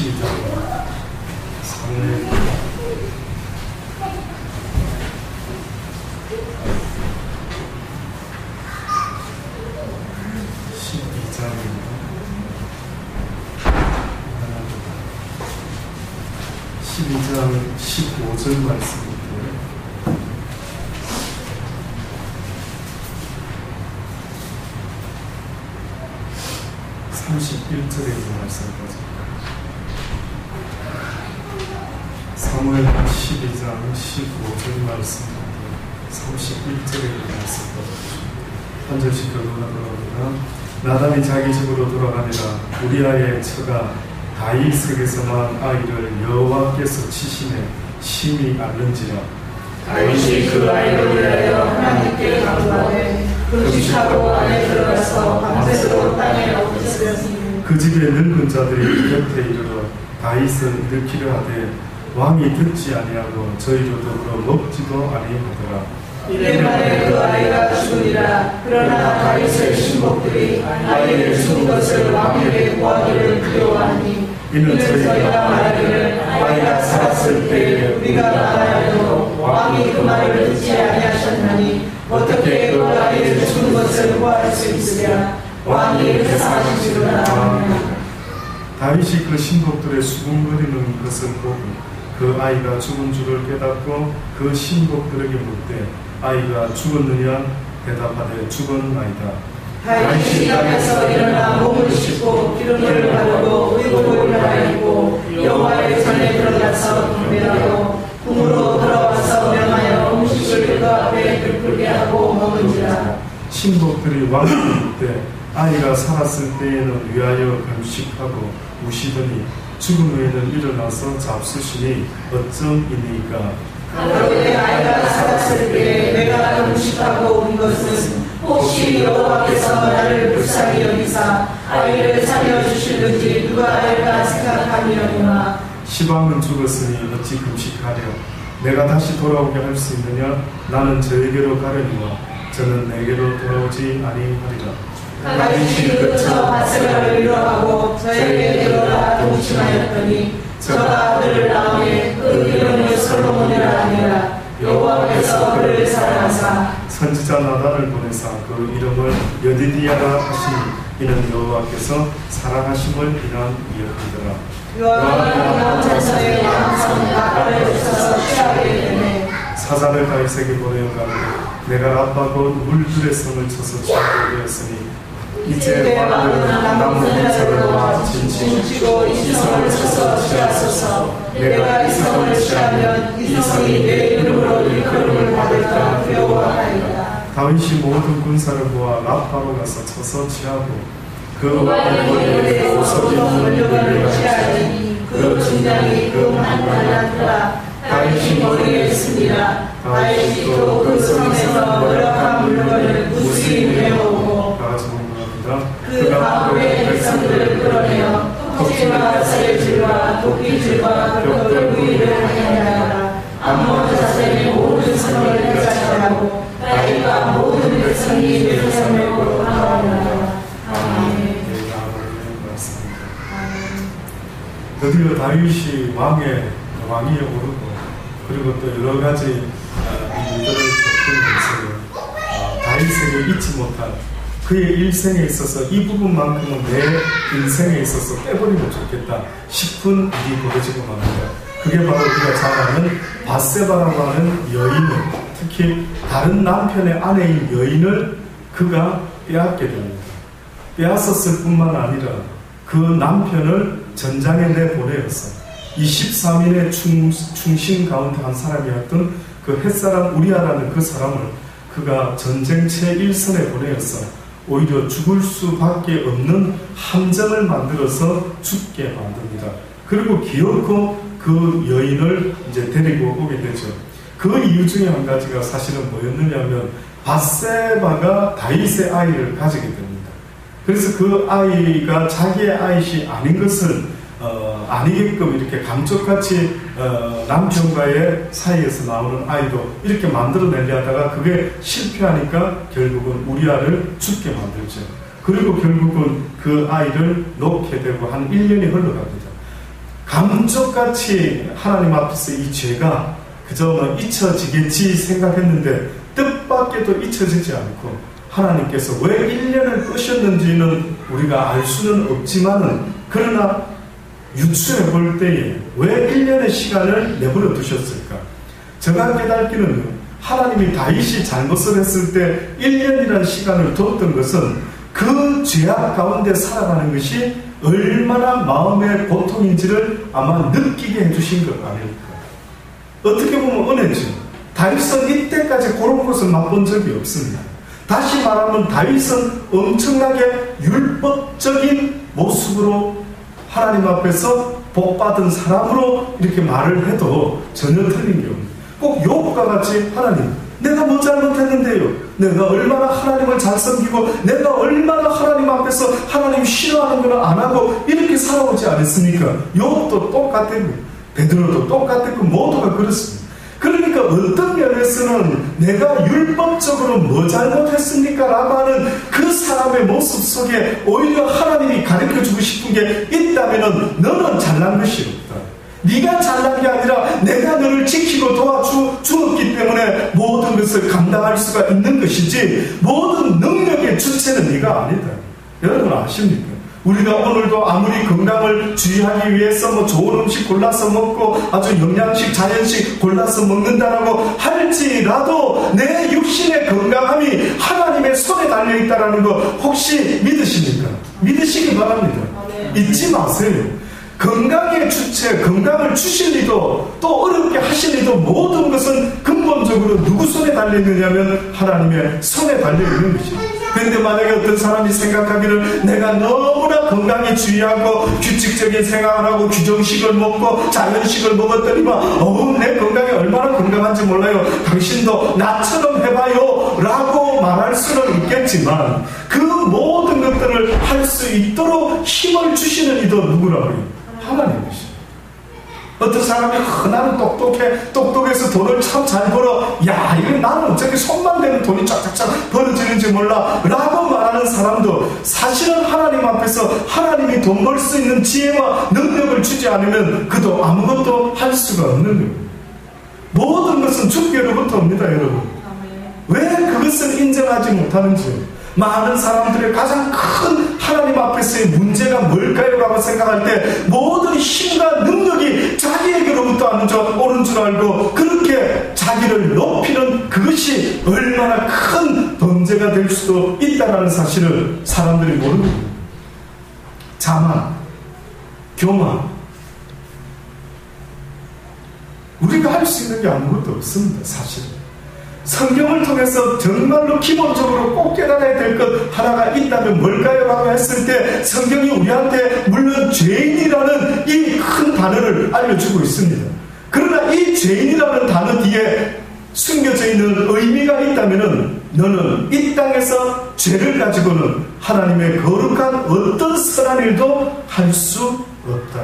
12장 사무엘 12장 15절 말씀인데요. 31절에 있는 말씀까지. 사무엘 12장 15절 말씀인데 31절에 있는 말씀까지 한 절씩 결론하 돌아갑니다. 나단이 자기 집으로 돌아가니라. 우리아의 처가 다윗에게서 난 아이를 여호와께서 치심에 심히 앓는지라. 다윗이 그 아이를 위하여 하나님께 간구하되 금식하고 안에 들어가서 밤새도록 땅에 엎드렸으니 그 집의 늙은 자들이 곁에 이르러 다윗을 일으키려 하되 왕이 듣지 아니하고 저희로 더불어 먹지도 아니하더라. 이래 만에 그 아이가 죽으리라. 그러나 다윗의 신복들이 아이를 죽은 것을 왕에게 구하기를 두려워하니 이는 저희가 말하기를 아이가 살았을 때에 우리가 말하여도 왕이 그 말을 듣지 아니하셨나니 어떻게 그 아이를 죽은 것을 구할 수 있으랴. 왕이 회상하시리로다. 다윗이 그 신복들의 수군거리는 것을 보고 그 아이가 죽은 줄을 깨닫고 그 신복들에게 묻되 아이가 죽었느냐? 대답하되 죽었나이다. 다윗이 땅에서 일어나 몸을 씻고 기름을 바르고 의복을 갈아입고 여호와의 전에 들어가서 경배하고 궁으로 돌아와서 명하여 음식을 그 앞에 베풀게 하고 먹은지라. 신복들이 왕에게 묻되 아이가 살았을 때에는 위하여 금식하고 우시더니 죽은 후에는 일어나서 잡수시니 어쩜이니까. 그런데 아이가 살았을 때 내가 금식하고 온 것은 혹시 여호와께서 나를 불쌍히 여기사 아이를 살려주실는지 누가 알까 생각하니였구나. 시방은 죽었으니 어찌 금식하려. 내가 다시 돌아오게 할 수 있느냐? 나는 저에게로 가려니와 저는 내게로 돌아오지 아니하리라. 다윗이 그쳐 바세바를 위로하고 저에게 들어라 동침하였더니 저가 아들을 낳으니 그 이름을 솔로몬이라 하니라. 여호와께서 그를 사랑하사 선지자 나단을 보내사 그 이름을 여디디야라 하시니 이는 여호와께서 사랑하심을 인함이었더라. 여호와께서 전서에 항상 나를 주셔서 취하게 되네. 사자를 다윗에게 보내어 가는데 내가 라빠 곧 물들의 성을 쳐서 취하게 되었으니 이제 왕은 남은 사람과 진치고 이 성을 쳐서 취하소서. 내가 이 성을 취하면 이 성이 내 이름으로 일컬음을 받을까 두려워하나이다. 다윗이 모든 군사를 모아 라빠로 가서 쳐서 취하고 그 왕의 머리에 보석이 물들을 취하니 그 중량이 금한 달란트라. 다윗이 머리에 있습니다. 다윗이 또 그 성에서 노력한 물건을 무수히 메어오고 그 가운데 백성들을 끌어내어 토끼와 사슬질과 도끼질과 벽돌 무기를 하였나이다. 암몬 자손의 모든 성을 폐사하고 다윗과 모든 백성이 예루살렘으로 나아오나이다. 아멘. 드디어 다윗이 왕위에 오르고 그리고 또 여러 가지 일들을 겪으면서 다윗에게 잊지 못할 그의 일생에 있어서 이 부분만큼은 내 인생에 있어서 빼버리면 좋겠다 싶은 일이 벌어지고 맙니다. 그게 바로 우리가 잘 아는 밧세바라고 하는 여인을, 특히 다른 남편의 아내인 여인을 그가 빼앗게 됩니다. 빼앗았을 뿐만 아니라 그 남편을 전장에 내보내어서 23인의 충신 가운데 한 사람이었던 그 햇사람 우리아라는 그 사람을 그가 전쟁 제1선에 보내어서 오히려 죽을 수밖에 없는 함정을 만들어서 죽게 만듭니다. 그리고 기어코 그 여인을 이제 데리고 오게 되죠. 그 이유 중에 한 가지가 사실은 뭐였느냐면 밧세바가 다윗의 아이를 가지게 됩니다. 그래서 그 아이가 자기의 아이시 아닌 것을 아니게끔 이렇게 감쪽같이 남편과의 사이에서 나오는 아이도 이렇게 만들어내려 하다가 그게 실패하니까 결국은 우리아를 죽게 만들죠. 그리고 결국은 그 아이를 놓게 되고 한 1년이 흘러갑니다. 감쪽같이 하나님 앞에서 이 죄가 그저 잊혀지겠지 생각했는데 뜻밖에도 잊혀지지 않고 하나님께서 왜 1년을 끄셨는지는 우리가 알 수는 없지만은 그러나 유추해 볼 때에 왜 1년의 시간을 내버려 두셨을까? 제가 깨닫기는 하나님이 다윗이 잘못을 했을 때 1년이라는 시간을 뒀던 것은 그 죄악 가운데 살아가는 것이 얼마나 마음의 고통인지를 아마 느끼게 해주신 것 아닐까. 어떻게 보면 은혜죠. 다윗은 이때까지 그런 것을 맛본 적이 없습니다. 다시 말하면 다윗은 엄청나게 율법적인 모습으로 하나님 앞에서 복받은 사람으로 이렇게 말을 해도 전혀 틀린 게 없습니다. 꼭 욥과 같이 하나님, 내가 뭐 잘못했는데요? 내가 얼마나 하나님을 잘 섬기고 내가 얼마나 하나님 앞에서 하나님 싫어하는 걸 안 하고 이렇게 살아오지 않았습니까? 욥도 똑같았고 베드로도 똑같았고 모두가 그렇습니다. 그러니까 어떤 면에서는 내가 율법적으로 뭐 잘못했습니까? 라고 하는 그 사람의 모습 속에 오히려 하나님이 가르쳐주고 싶은 게 있다면 너는 잘난 것이 없다. 네가 잘난 게 아니라 내가 너를 지키고 도와주었기 때문에 모든 것을 감당할 수가 있는 것이지 모든 능력의 주체는 네가 아니다. 여러분 아십니까? 우리가 오늘도 아무리 건강을 주의하기 위해서 좋은 음식 골라서 먹고 아주 영양식, 자연식 골라서 먹는다라고 할지라도 내 육신의 건강함이 하나님의 손에 달려있다는 거 혹시 믿으십니까? 믿으시기 바랍니다. 잊지 마세요. 건강의 주체, 건강을 주실 리도 또 어렵게 하실 리도 모든 것은 근본적으로 누구 손에 달려있느냐면 하나님의 손에 달려있는 것입니다. 그런데 만약에 어떤 사람이 생각하기를 내가 너무나 건강에 주의하고 규칙적인 생활을 하고 규정식을 먹고 자연식을 먹었더니만 내 건강이 얼마나 건강한지 몰라요. 당신도 나처럼 해봐요 라고 말할 수는 있겠지만 그 모든 것들을 할 수 있도록 힘을 주시는 이도 누구라고요? 하나님이시죠. 어떤 사람이 나는 똑똑해서 돈을 참 잘 벌어. 야, 이거 나는 어차피 손만 대면 돈이 쫙쫙쫙 벌어지는지 몰라 라고 말하는 사람도 사실은 하나님 앞에서 하나님이 돈 벌 수 있는 지혜와 능력을 주지 않으면 그도 아무것도 할 수가 없는 거예요. 모든 것은 주께로부터 옵니다, 여러분. 왜 그것을 인정하지 못하는지요? 많은 사람들의 가장 큰 하나님 앞에서의 문제가 뭘까요? 라고 생각할 때 모든 힘과 능력이 자기에게로부터 오는 줄 알고 그렇게 자기를 높이는 그것이 얼마나 큰 범죄가 될 수도 있다는 사실을 사람들이 모르는 거예요. 자만, 교만, 우리가 할 수 있는 게 아무것도 없습니다. 사실 성경을 통해서 정말로 기본적으로 꼭 깨달아야 될 것 하나가 있다면 뭘까요? 라고 했을 때 성경이 우리한테 물론 죄인이라는 이 큰 단어를 알려주고 있습니다. 그러나 이 죄인이라는 단어 뒤에 숨겨져 있는 의미가 있다면 너는 이 땅에서 죄를 가지고는 하나님의 거룩한 어떤 선한 일도 할 수 없다.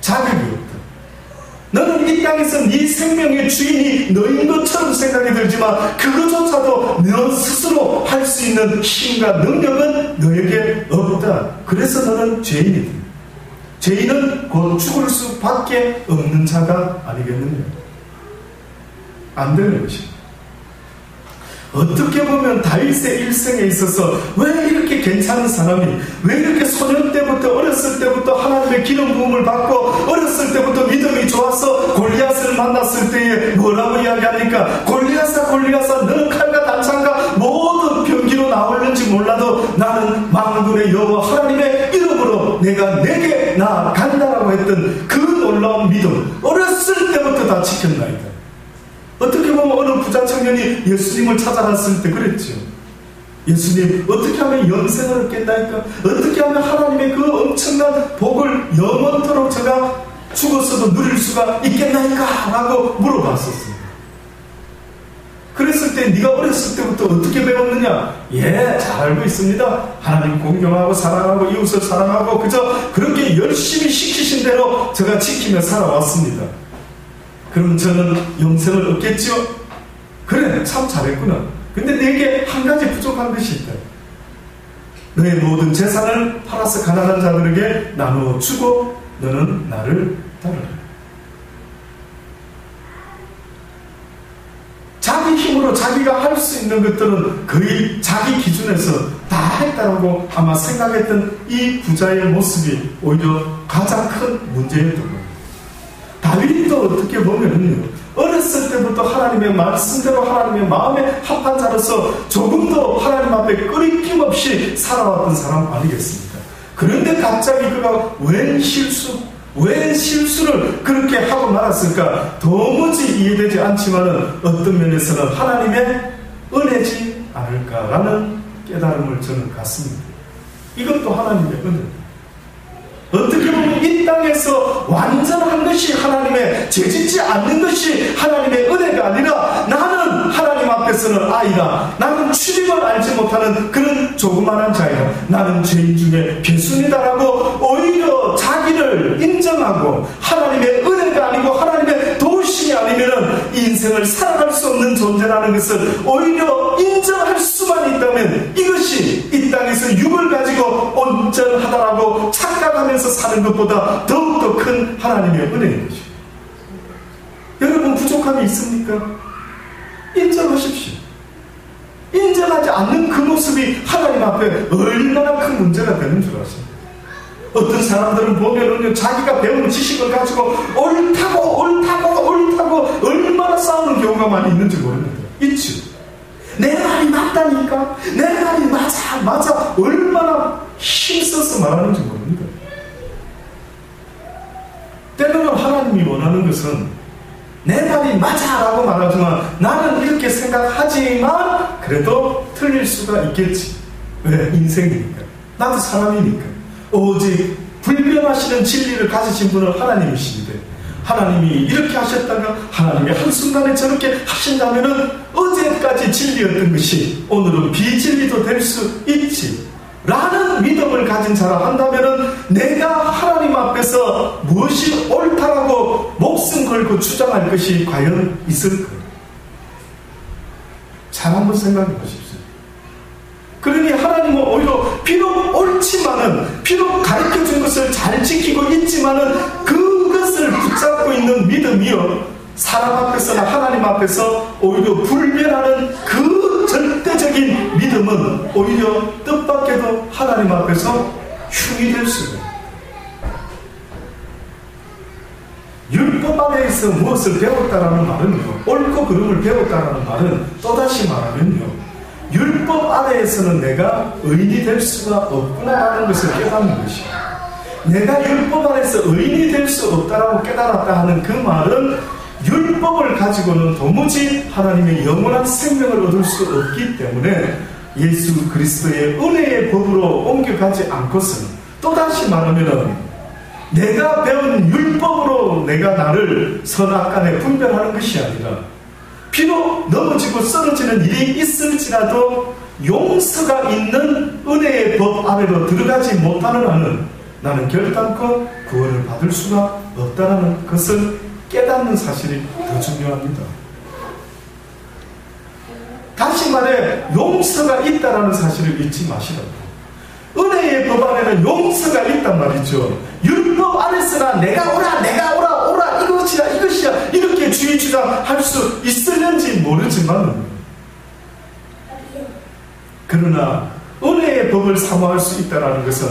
자격이 없다. 너는 이 땅에서 네 생명의 주인이 너인 것처럼 생각이 들지만 그것조차도 너 스스로 할 수 있는 힘과 능력은 너에게 없다. 그래서 너는 죄인이다. 죄인은 곧 죽을 수밖에 없는 자가 아니겠느냐. 안 되는 것입니다. 어떻게 보면 다윗의 일생에 있어서 왜 이렇게 괜찮은 사람이 왜 이렇게 소년 때부터 어렸을 때부터 하나님의 기름 부음을 받고 어렸을 때부터 믿음이 좋아서 골리앗을 만났을 때에 뭐라고 이야기합니까? 골리앗아 너는 칼과 단창과 모든 병기로 나올는지 몰라도 나는 만군의 여호와 하나님의 이름으로 내게 나아간다라고 했던 그 놀라운 믿음 어렸을 때부터 다 지켰나이다. 어떻게 보면 어느 부자 청년이 예수님을 찾아갔을 때 그랬죠. 예수님, 어떻게 하면 영생을 얻겠나이까? 어떻게 하면 하나님의 그 엄청난 복을 영원토록 제가 죽었어도 누릴 수가 있겠나이까? 라고 물어봤었습니다. 그랬을 때 네가 어렸을 때부터 어떻게 배웠느냐? 잘 알고 있습니다. 하나님 공경하고 사랑하고 이웃을 사랑하고 그저 그렇게 열심히 시키신 대로 제가 지키며 살아왔습니다. 그럼 저는 영생을 얻겠죠? 그래, 참 잘했구나. 근데 내게 한 가지 부족한 것이 있다. 너의 모든 재산을 팔아서 가난한 자들에게 나누어 주고 너는 나를 따르라. 자기 힘으로 자기가 할 수 있는 것들은 거의 자기 기준에서 다 했다라고 아마 생각했던 이 부자의 모습이 오히려 가장 큰 문제였던 거예요. 다윗도 어떻게 보면은요, 어렸을 때부터 하나님의 말씀대로 하나님의 마음에 합한 자로서 조금도 하나님 앞에 끊임 없이 살아왔던 사람 아니겠습니까? 그런데 갑자기 그가 웬 실수를 그렇게 하고 말았을까 도무지 이해되지 않지만은 어떤 면에서는 하나님의 은혜지 않을까라는 깨달음을 저는 갖습니다. 이것도 하나님의 은혜입니다. 어떻게 보면 이 땅에서 완전한 것이 하나님의 죄짓지 않는 것이 하나님의 은혜가 아니라 나는 하나님 앞에서는 아이다. 나는 출입을 알지 못하는 그런 조그만한 자이다. 나는 죄인 중에 괴순이다라고 오히려 자기를 인정하고 하나님의 은혜가 아니고 하나님의 도우심이 아니면 인생을 살아갈 수 없는 존재라는 것을 오히려 인정할 수만 있다면 이것이 이 땅에서 육을 가지고 온전하다라고 착각하면서 사는 것보다 더욱더 큰 하나님의 은혜인 것이죠. 여러분 부족함이 있습니까? 인정하십시오. 인정하지 않는 그 모습이 하나님 앞에 얼마나 큰 문제가 되는 줄 아십니까? 어떤 사람들은 보면은요, 자기가 배운 지식을 가지고 옳다고 얼마나 싸우는 경우가 많이 있는지 모릅니다. 있죠. 내 말이 맞다니까, 내 말이 맞아 얼마나 힘써서 말하는지 모릅니다. 때로는 하나님이 원하는 것은 내 말이 맞아라고 말하지만 나는 이렇게 생각하지만 그래도 틀릴 수가 있겠지. 왜? 인생이니까. 나도 사람이니까. 오직 불변하시는 진리를 가지신 분은 하나님이신데 하나님이 이렇게 하셨다가 하나님이 한순간에 저렇게 하신다면은 어제까지 진리였던 것이 오늘은 비진리도 될 수 있지 라는 믿음을 가진 자라 한다면은 내가 하나님 앞에서 무엇이 옳다라고 목숨 걸고 주장할 것이 과연 있을까? 잘 한번 생각해 보십시오. 그러니 하나님은 오히려 비록 옳지만은 비록 가르쳐준 것을 잘 지키고 있지만은 그것을 붙잡고 있는 믿음이요 사람 앞에서나 하나님 앞에서 오히려 불변하는 그 절대적인 믿음은 오히려 뜻밖에도 하나님 앞에서 흉이 될 수가 있어요. 율법 안에서 무엇을 배웠다라는 말은요, 옳고 그름을 배웠다라는 말은 또다시 말하면요, 율법 아래에서는 내가 의인이 될 수가 없구나라는 것을 깨닫는 것이에요. 내가 율법 안에서 의인이 될 수 없다라고 깨달았다 하는 그 말은 율법을 가지고는 도무지 하나님의 영원한 생명을 얻을 수 없기 때문에 예수 그리스도의 은혜의 법으로 옮겨가지 않고서는 또다시 말하면 내가 배운 율법으로 내가 나를 선악간에 분별하는 것이 아니라 비록 넘어지고 쓰러지는 일이 있을지라도 용서가 있는 은혜의 법 아래로 들어가지 못하는 한은 나는 결단코 구원을 받을 수가 없다는 것을 깨닫는 사실이 더 중요합니다. 다시 말해 용서가 있다는 사실을 잊지 마시라고. 은혜의 법 안에는 용서가 있단 말이죠. 율법 안에서나 내가 오라 이것이야 이렇게 주의 주장할 수 있을는지 모르지만 그러나 은혜의 법을 사모할 수 있다는 것은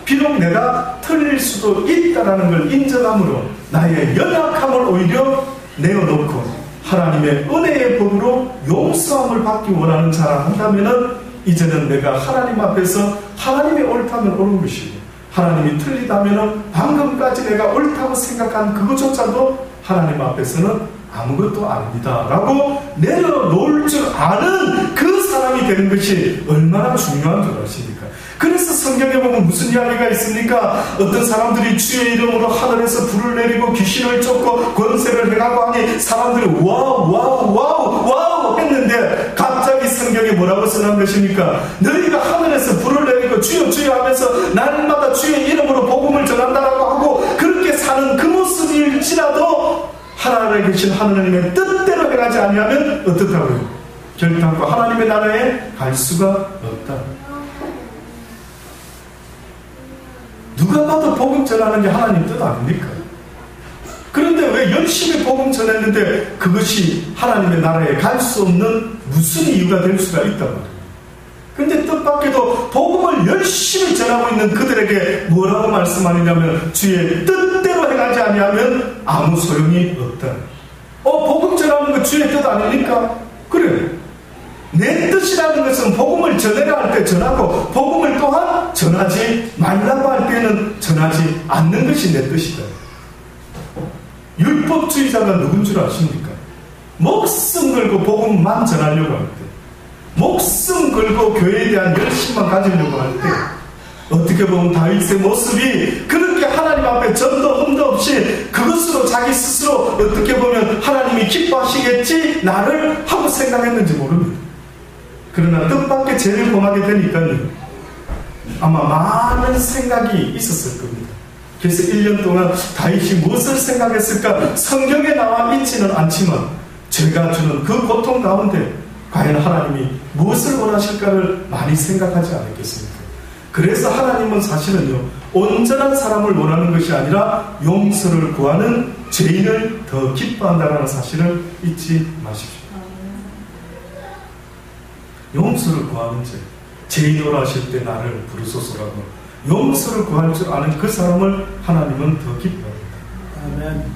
비록 내가 틀릴 수도 있다는 걸 인정함으로 나의 연약함을 오히려 내어놓고 하나님의 은혜의 법으로 용서함을 받기 원하는 자라 한다면 이제는 내가 하나님 앞에서 하나님이 옳다면 옳은 것이고 하나님이 틀리다면 방금까지 내가 옳다고 생각한 그것조차도 하나님 앞에서는 아무것도 아닙니다 라고 내려놓을 줄 아는 그 사람이 되는 것이 얼마나 중요한 줄 아십니까? 그래서 성경에 보면 무슨 이야기가 있습니까? 어떤 사람들이 주의 이름으로 하늘에서 불을 내리고 귀신을 쫓고 권세를 행하고 하니 사람들이 와우 했는데 갑자기 성경에 뭐라고 써놓은 것입니까? 너희가 하늘에서 불을 내리고 주여 주여 하면서 날마다 주의 이름으로 복음을 전한다라고 하고 그렇게 사는 그 모습일지라도 하나님에 계신 하느님의 뜻대로 행하지 아니하면 어떻다고요? 결단코 하나님의 나라에 갈 수가 없다. 누가 봐도 복음 전하는 게 하나님 뜻 아닙니까? 그런데 왜 열심히 복음 전했는데 그것이 하나님의 나라에 갈 수 없는 무슨 이유가 될 수가 있단 말이에요. 근데 뜻밖에도 복음을 열심히 전하고 있는 그들에게 뭐라고 말씀하느냐면 주의 뜻대로 행하지 아니하면 아무 소용이 없다. 복음 전하는 거 주의 뜻 아닙니까? 그래. 내 뜻이라는 것은 복음을 전해라 할 때 전하고 복음을 또한 전하지 말라고 할 때는 전하지 않는 것이 내 뜻이다. 율법주의자가 누군 줄 아십니까? 목숨 걸고 복음만 전하려고 할 때, 목숨 걸고 교회에 대한 열심만 가지려고 할 때, 어떻게 보면 다윗의 모습이 그렇게 하나님 앞에 전도 흠도 없이 그것으로 자기 스스로 어떻게 보면 하나님이 기뻐하시겠지 나를 하고 생각했는지 모릅니다. 그러나 뜻밖의 죄를 범하게 되니까요, 아마 많은 생각이 있었을 겁니다. 그래서 1년 동안 다윗이 무엇을 생각했을까? 성경에 나와 있지는 않지만 죄가 주는 그 고통 가운데 과연 하나님이 무엇을 원하실까를 많이 생각하지 않았겠습니까? 그래서 하나님은 사실은요, 온전한 사람을 원하는 것이 아니라 용서를 구하는 죄인을 더 기뻐한다는 사실을 잊지 마십시오. 용서를 구하는 죄, 죄인으로 하실 때 나를 부르소서라고 용서를 구할 줄 아는 그 사람을 하나님은 더 기뻐합니다. 아멘.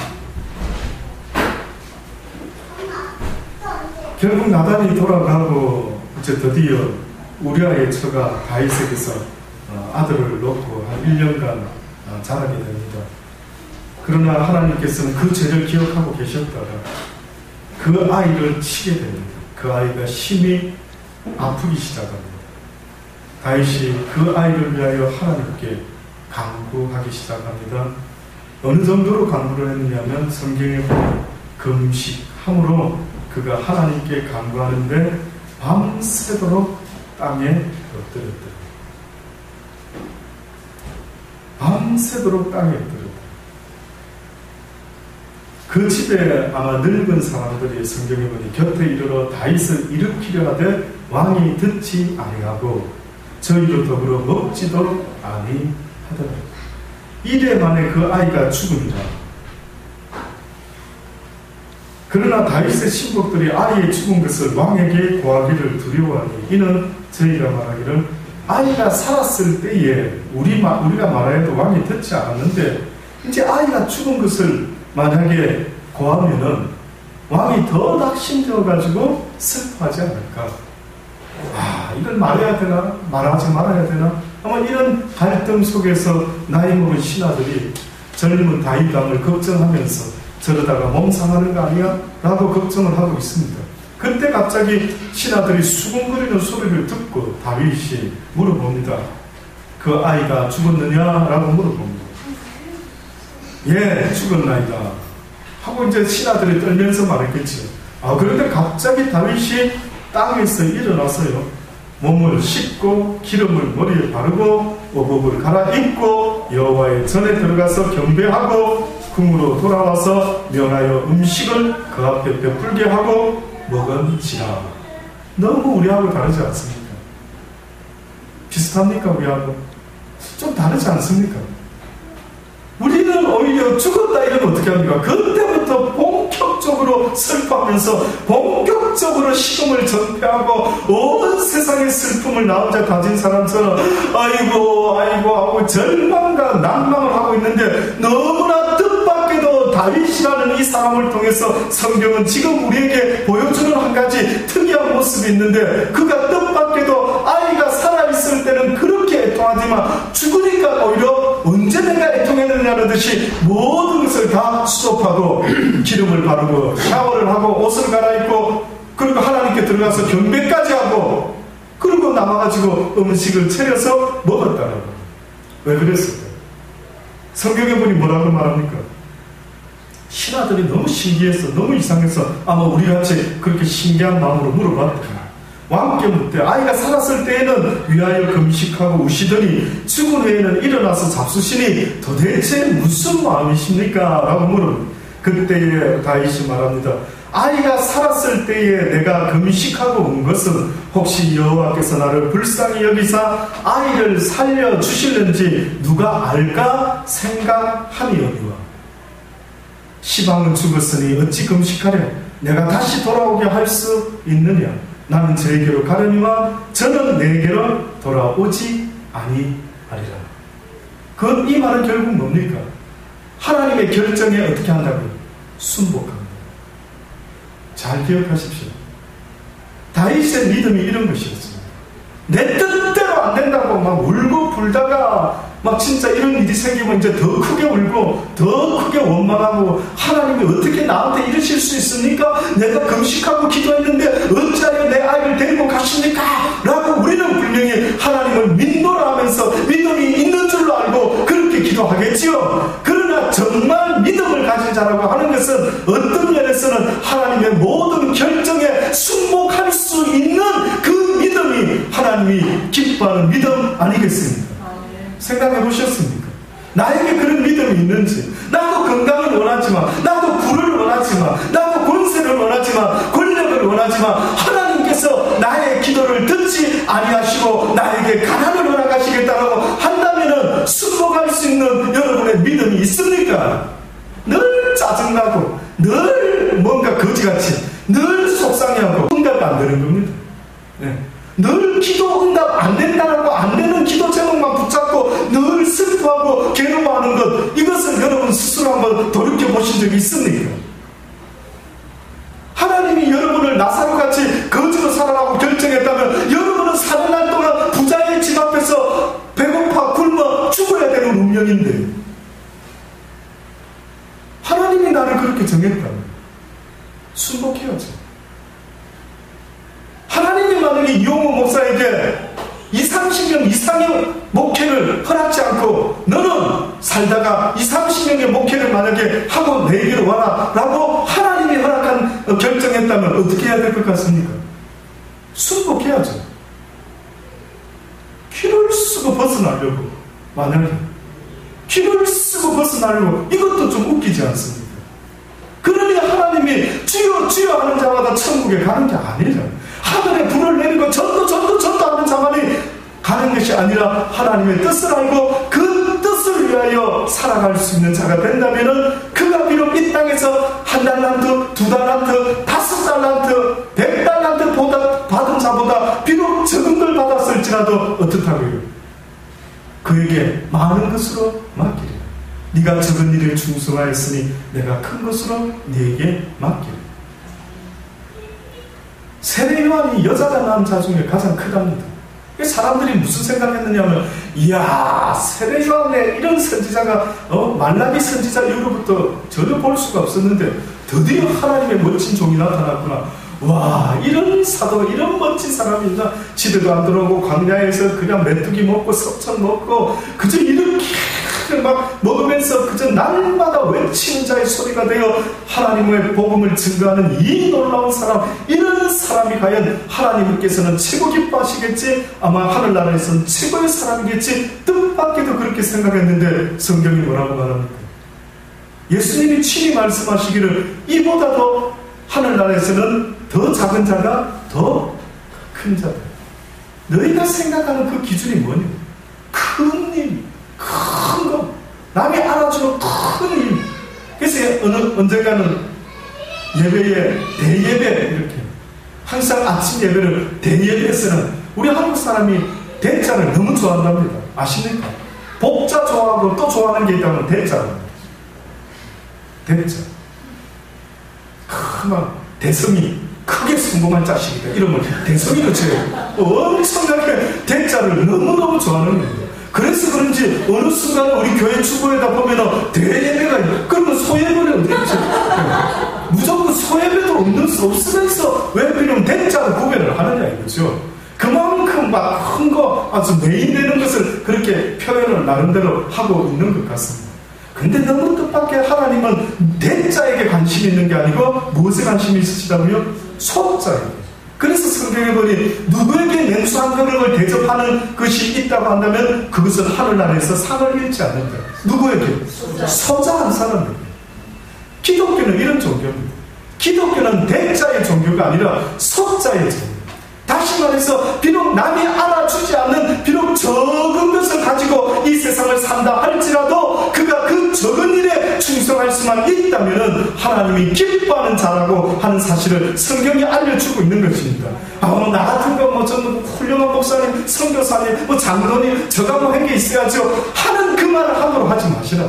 결국 나단이 돌아가고 이제 드디어 우리아의 처가 다윗에게서 아들을 놓고 한 1년간 자라게 됩니다. 그러나 하나님께서는 그 죄를 기억하고 계셨다가 그 아이를 치게 됩니다. 그 아이가 심히 아프기 시작합니다. 다윗이 그 아이를 위하여 하나님께 간구하기 시작합니다. 어느 정도로 간구를 했느냐면 성경에 보면 금식함으로 그가 하나님께 간구하는데 밤새도록 땅에 엎드렸다. 밤새도록 땅에 엎드렸다. 그 집에 아마 늙은 사람들이 성경에 보니 곁에 이르러 다윗을 일으키려 하되 왕이 듣지 아니하고 저희로 더불어 먹지도 아니하더라. 이래 만에 그 아이가 죽으니라. 그러나 다윗의 신복들이 아이의 죽은 것을 왕에게 고하기를 두려워하니 이는 저희가 말하기를 아이가 살았을 때에 우리가 말하여도 왕이 듣지 않았는데 이제 아이가 죽은 것을 만약에 고하면은 왕이 더 낙심되어가지고 슬퍼하지 않을까. 이걸 말해야 되나 말하지 말아야 되나 아마 이런 갈등 속에서 나이 먹은 신하들이 젊은 다윗 왕을 걱정하면서 저러다가 몸 상하는 거 아니야? 라고 걱정을 하고 있습니다. 그때 갑자기 신하들이 수군거리는 소리를 듣고 다윗이 물어봅니다. 그 아이가 죽었느냐라고 물어봅니다. 예, 죽었나이다 하고 이제 신하들이 떨면서 말했겠죠. 그런데 갑자기 다윗이 땅에서 일어나서요, 몸을 씻고 기름을 머리에 바르고 오복을 갈아입고 여호와의 전에 들어가서 경배하고 궁으로 돌아와서 명하여 음식을 그 앞에 베풀게 하고 먹은지라. 너무 우리하고 다르지 않습니까? 비슷합니까? 우리하고 좀 다르지 않습니까? 우리는 오히려 죽었다 이러면 어떻게 합니까? 그때부터 본격적으로 슬퍼하면서 본격적으로 식음을 전폐하고 온 세상의 슬픔을 나 혼자 가진 사람처럼 아이고 하고 절망과 난망을 하고 있는데, 너무나 뜻밖에도 다윗이라는 이 사람을 통해서 성경은 지금 우리에게 보여주는 한 가지 특이한 모습이 있는데, 그가 뜻밖에도 아이가 살아있을 때는 그렇게 애통하지만 죽으니까 오히려 언제 내가 애통했느냐는 듯이 모든 것을 다 스톱하고 기름을 바르고 샤워를 하고 옷을 갈아입고 그리고 하나님께 들어가서 경배까지 하고 그리고 남아가지고 음식을 차려서 먹었다는 거예요. 왜 그랬을까요? 성경에 보니 뭐라고 말합니까? 신하들이 너무 신기해서 너무 이상해서 아마 우리같이 그렇게 신기한 마음으로 물어봤다. 왕께 묻되 아이가 살았을 때에는 위하여 금식하고 우시더니 죽은 후에는 일어나서 잡수시니 도대체 무슨 마음이십니까? 라고 물은 그때에 다윗이 말합니다. 아이가 살았을 때에 내가 금식하고 온 것은 혹시 여호와께서 나를 불쌍히 여기사 아이를 살려주실는지 누가 알까 생각함이오니와 시방은 죽었으니 어찌 금식하랴 내가 다시 돌아오게 할 수 있느냐 나는 저에게로 가려니와 저는 내게로 돌아오지 아니하리라. 이 말은 결국 뭡니까? 하나님의 결정에 어떻게 한다고요? 순복합니다. 잘 기억하십시오. 다윗의 믿음이 이런 것이었습니다. 내 뜻대로 안 된다고 막 울고 불다가 막 진짜 이런 일이 생기면 이제 더 크게 울고 더 크게 원망하고 하나님이 어떻게 나한테 이러실 수 있습니까? 내가 금식하고 기도했는데 어찌하여 내 아이를 데리고 가십니까? 라고 우리는 분명히 하나님을 믿노라 하면서 믿음이 있는 줄로 알고 그렇게 기도하겠지요. 그러나 정말 믿음을 가진 자라고 하는 것은 어떤 면에서는 하나님의 모든 결정에 순복할 수 있는 그 믿음이 하나님이 기뻐하는 믿음 아니겠습니까? 생각해 보셨습니까? 나에게 그런 믿음이 있는지. 나도 건강을 원하지만, 나도 부를 원하지만, 나도 권세를 원하지만, 권력을 원하지만 하나님께서 나의 기도를 듣지 아니하시고 나에게 가난을 허락하시겠다고 한다면은 순복할 수 있는 여러분의 믿음이 있습니까? 늘 짜증나고 늘 뭔가 거지같이 늘 속상해하고 응답 안 되는 겁니다. 네. 늘 기도 응답 안 된다라고 안 되는 기도 제목만 붙잡고 늘 슬퍼하고 괴로워하는 것, 이것을 여러분 스스로 한번 돌이켜 보신 적이 있습니까? 하나님이 여러분을 나사로같이 거지로 살아라고 결정했다면 여러분은 사는 날 동안 부자의 집 앞에서 배고파 굶어 죽어야 되는 운명인데 하나님이 나를 그렇게 정했다면 순복해야죠. 하나님이 만약에 이용호 목사에게 20-30년 이상의 목회를 허락지 않고 너는 살다가 20-30년의 목회를 만약에 하고 내게로 와라 라고 하나님이 허락한 결정했다면 어떻게 해야 될 것 같습니까? 순복해야죠. 귀를 쓰고 벗어나려고, 만약에 귀를 쓰고 벗어나려고, 이것도 좀 웃기지 않습니까? 그러니 하나님이 주여 주여 하는 자마다 천국에 가는 게 아니잖아요. 하늘에 불을 내리고 전도 하는 자만이 가는 것이 아니라 하나님의 뜻을 알고 그 뜻을 위하여 살아갈 수 있는 자가 된다면은 그가 비록 이 땅에서 1달란트, 2달란트, 5달란트, 100달란트 받은 자보다 비록 적은 걸 받았을지라도 어떻다고요? 그에게 많은 것으로 맡기리라. 네가 적은 일에 충성하였으니 내가 큰 것으로 네게 맡기리라. 세례 요한이 여자가 낳은 자 중에 가장 크답니다. 사람들이 무슨 생각했느냐면, 이야, 세례 요한의 이런 선지자가 말라기 선지자 이후로부터 전혀 볼 수가 없었는데 드디어 하나님의 멋진 종이 나타났구나. 와, 이런 사도, 이런 멋진 사람이 있나? 집에도 안 들어오고 광야에서 그냥 메뚜기 먹고 석천 먹고 그저 이렇게 막 먹으면서 그저 날마다 외치는 자의 소리가 되어 하나님의 복음을 증거하는 이 놀라운 사람, 이런 사람이 과연 하나님께서는 최고 기뻐하시겠지, 아마 하늘나라에서는 최고의 사람이겠지, 뜻밖에도 그렇게 생각했는데 성경이 뭐라고 말합니까? 예수님이 친히 말씀하시기를 이보다도 하늘나라에서는 더 작은 자가 더 큰 자다. 너희가 생각하는 그 기준이 뭐냐? 큰 일, 큰 거, 남이 알아주는 큰 일. 그래서 언젠가는 예배에 대예배, 이렇게 항상 아침 예배를 대예배에서는 우리 한국 사람이 대자를 너무 좋아한답니다. 아십니까? 복자 좋아하고 또 좋아하는 게 있다면 대자입니다. 대자. 막 대성이 크게 성공한 자식이다 이러면 대성이로 쳐요. 엄청나게 대자를 너무너무 좋아하는 거예요. 그래서 그런지 어느 순간 우리 교회 주보에다 보면 대예배가 있어요. 그러면 소예배는 어디 있죠? 무조건 소예배도 없으면서 왜 필요면 대자로 구별을 하느냐 이거죠. 그만큼 막 큰 거 아주 메인되는 것을 그렇게 표현을 나름대로 하고 있는 것 같습니다. 근데 너무 뜻밖의 하나님은 대자에게 관심이 있는 게 아니고 무엇에 관심이 있으시다고요? 소자에게. 그래서 성경에 보니 누구에게 냉수 한 그릇을 대접하는 것이 있다고 한다면 그것은 하늘나라에서 상을 잃지 않는다. 누구에게? 소자 한 사람에게. 기독교는 이런 종교입니다. 기독교는 대자의 종교가 아니라 소자의 종교. 다시 말해서 비록 남이 알아주지 않는 비록 적은 것을 가지고 이 세상을 산다 할지라도 그가 그 적은 일에 충성할 수만 있다면 하나님이 기뻐하는 자라고 하는 사실을 성경이 알려주고 있는 것입니다. 나 같은 거 저는 훌륭한 목사님, 선교사님, 장로님 저가 한 게 있어야죠 하는 그 말을 함부로 하지 마시라.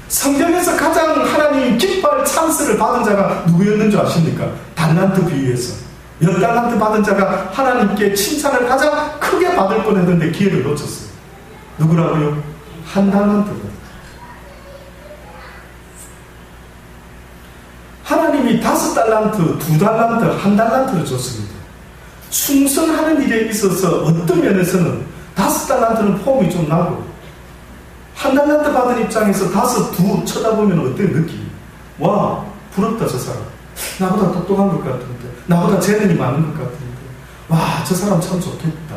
성경에서 가장 하나님이 기뻐할 찬스를 받은 자가 누구였는 줄 아십니까? 달란트 비유에서 몇 달란트 받은 자가 하나님께 칭찬을 가장 크게 받을 뻔했는데 기회를 놓쳤어요. 누구라고요? 한 달란트거든요. 하나님이 5달란트, 2달란트, 1달란트를 줬습니다. 충성하는 일에 있어서 어떤 면에서는 5달란트는 폼이 좀 나고 1달란트 받은 입장에서 5, 2 쳐다보면 어때요? 느낌이? 와, 부럽다 저 사람. 나보다 똑똑한 것 같은데, 나보다 재능이 많은 것 같은데, 와, 저 사람 참 좋겠다.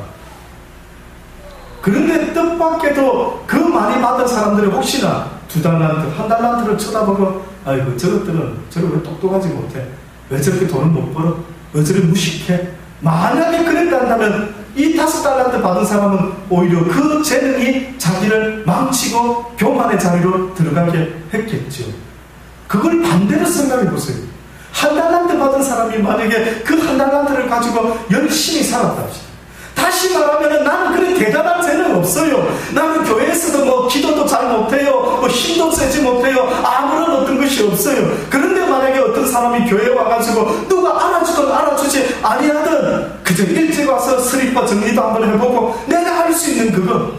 그런데 뜻밖에도 그 많이 받은 사람들이 혹시나 2달란트, 1달란트를 쳐다보고 아이고 저것들은 저를 왜 똑똑하지 못해? 왜 저렇게 돈을 못 벌어? 왜 저렇게 무식해? 만약에 그랬다 한다면 이 5달란트 받은 사람은 오히려 그 재능이 자기를 망치고 교만의 자리로 들어가게 했겠죠. 그걸 반대로 생각해 보세요. 1달란트 받은 사람이 만약에 그 1달란트를 가지고 열심히 살았다 합시다. 다시 말하면 나는 그런 대단한 재능 없어요. 나는 교회에서도 기도도 잘 못해요. 힘도 세지 못해요. 아무런 어떤 것이 없어요. 그런데 만약에 어떤 사람이 교회에 와가지고 누가 알아주든 알아주지 아니하든 그저 일찍 와서 슬리퍼 정리도 한번 해보고 내가 할 수 있는 그거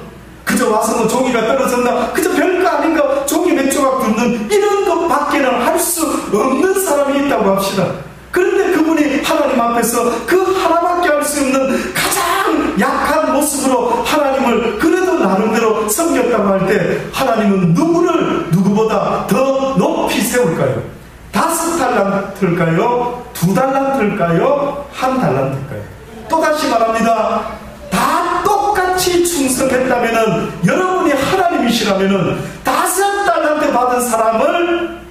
그저 와서 종이가 떨어졌나 그저 별거 아닌가 종이 몇 조각 굽는 이런 것밖에는 할 수 없는 사람이 있다고 합시다. 그런데 그분이 하나님 앞에서 그 하나밖에 할 수 없는 가장 약한 모습으로 하나님을 그래도 나름대로 섬겼다고 할 때 하나님은 누구보다 더 높이 세울까요? 5달란트일까요? 2달란트일까요? 1달란트일까요? 또다시 말합니다. 다 똑같이 충성했다면 여러분이 하나님이시라면 5달란트 받은 사람을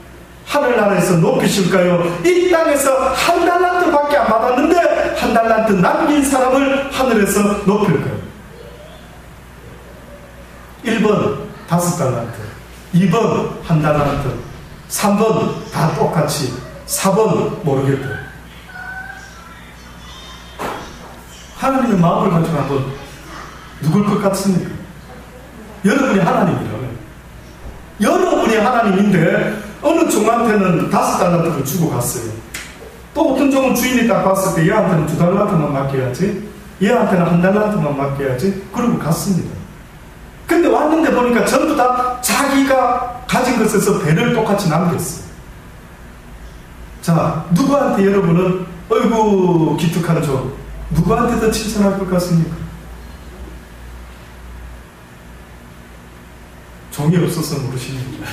하늘나라에서 높이실까요? 이 땅에서 1달란트밖에 안 받았는데 1달란트 남긴 사람을 하늘에서 높일까요? 1번 5달란트, 2번 1달란트, 3번 다 똑같이, 4번 모르겠다. 하나님의 마음을 가지고 한번 누굴 것 같습니까? 여러분이 하나님이라면 여러분이 하나님인데 어느 종한테는 5달란트를 주고 갔어요. 또 어떤 종은 주인이 딱 봤을 때 얘한테는 2달란트만 맡겨야지, 얘한테는 1달란트만 맡겨야지, 그러고 갔습니다. 근데 왔는데 보니까 전부 다 자기가 가진 것에서 배를 똑같이 남겼어요. 자, 누구한테 여러분은 어이구 기특한 종, 누구한테 더 칭찬할 것 같습니까? 종이 없어서 모르십니까?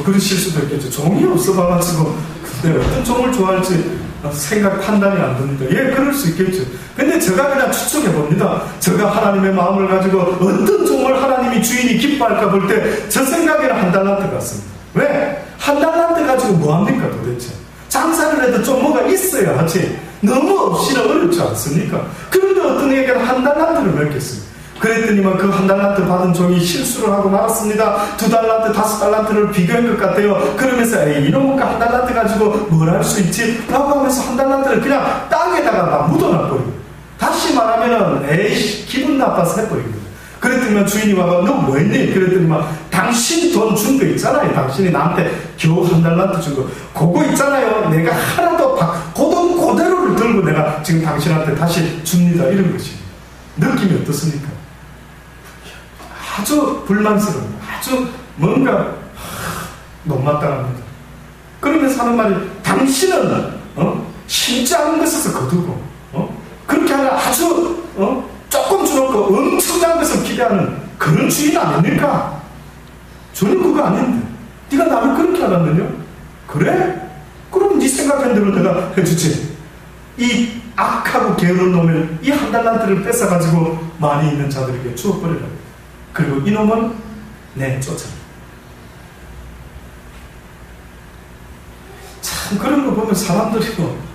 그러실 수도 있겠죠. 종이 없어봐가지고 근데 어떤 종을 좋아할지 생각 판단이 안 됩니다. 예, 그럴 수 있겠죠. 근데 제가 그냥 추측해 봅니다. 제가 하나님의 마음을 가지고 어떤 종을 하나님이 주인이 기뻐할까 볼 때 저 생각에는 1달란트 같습니다. 왜? 1달란트 가지고 뭐합니까 도대체? 장사를 해도 좀 뭐가 있어야 하지. 너무 없이는 어렵지 않습니까? 그런데 어떤 얘기는 1달란트를 맺겠습니다. 그랬더니만 그 1달란트 받은 종이 실수를 하고 말았습니다. 2달란트, 5달란트를 비교한 것 같아요. 그러면서 에이 이놈과 1달란트 가지고 뭘 할 수 있지? 라고 하면서 1달란트를 그냥 땅에다가 막 묻어놔버리고 다시 말하면은 에이 기분 나빠서 해버립니다. 그랬더니만 주인이 와가 너 뭐했니? 그랬더니만 당신 돈 준 거 있잖아요. 당신이 나한테 겨우 1달란트 준 거 그거 있잖아요. 내가 하나도 그 돈 그대로를 들고 내가 지금 당신한테 다시 줍니다. 이런 것입니다. 느낌이 어떻습니까? 아주 불만스러운, 아주 뭔가 못마땅합니다. 그러면서 하는 말이 당신은 쉽지 않은 것에서 거두고 그렇게 하는 아주 조금 주놓고 엄청난 것을 기대하는 그런 주인 아닙니까? 저는 그거 아닌데 네가 나를 그렇게 하라면요? 그래? 그럼 네 생각한 대로 내가 해주지. 이 악하고 게으른 놈을 이 1달란트를 뺏어가지고 많이 있는 자들에게 주어버리라. 그리고 이놈은 쫓아. 참 그런 거 보면 사람들이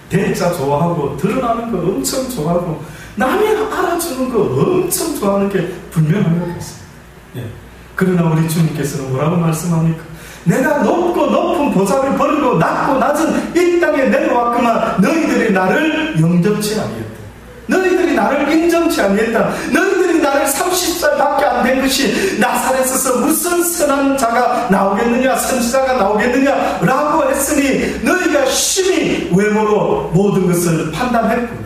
대자 좋아하고 드러나는 거 엄청 좋아하고 남이 알아주는 거 엄청 좋아하는 게 분명한 것 같습니다. 예. 그러나 우리 주님께서는 뭐라고 말씀합니까? 내가 높고 높은 보좌를 버리고 낮고 낮은 이 땅에 내려왔구나. 너희들이 나를 영접치 아니했다. 너희들이 나를 인정치 아니했다. 너희들이 나를 30살밖에 안 된 것이 나사렛에서 무슨 선한 자가 나오겠느냐, 선지자가 나오겠느냐 라고 했으니 너희가 심히 외모로 모든 것을 판단했구나.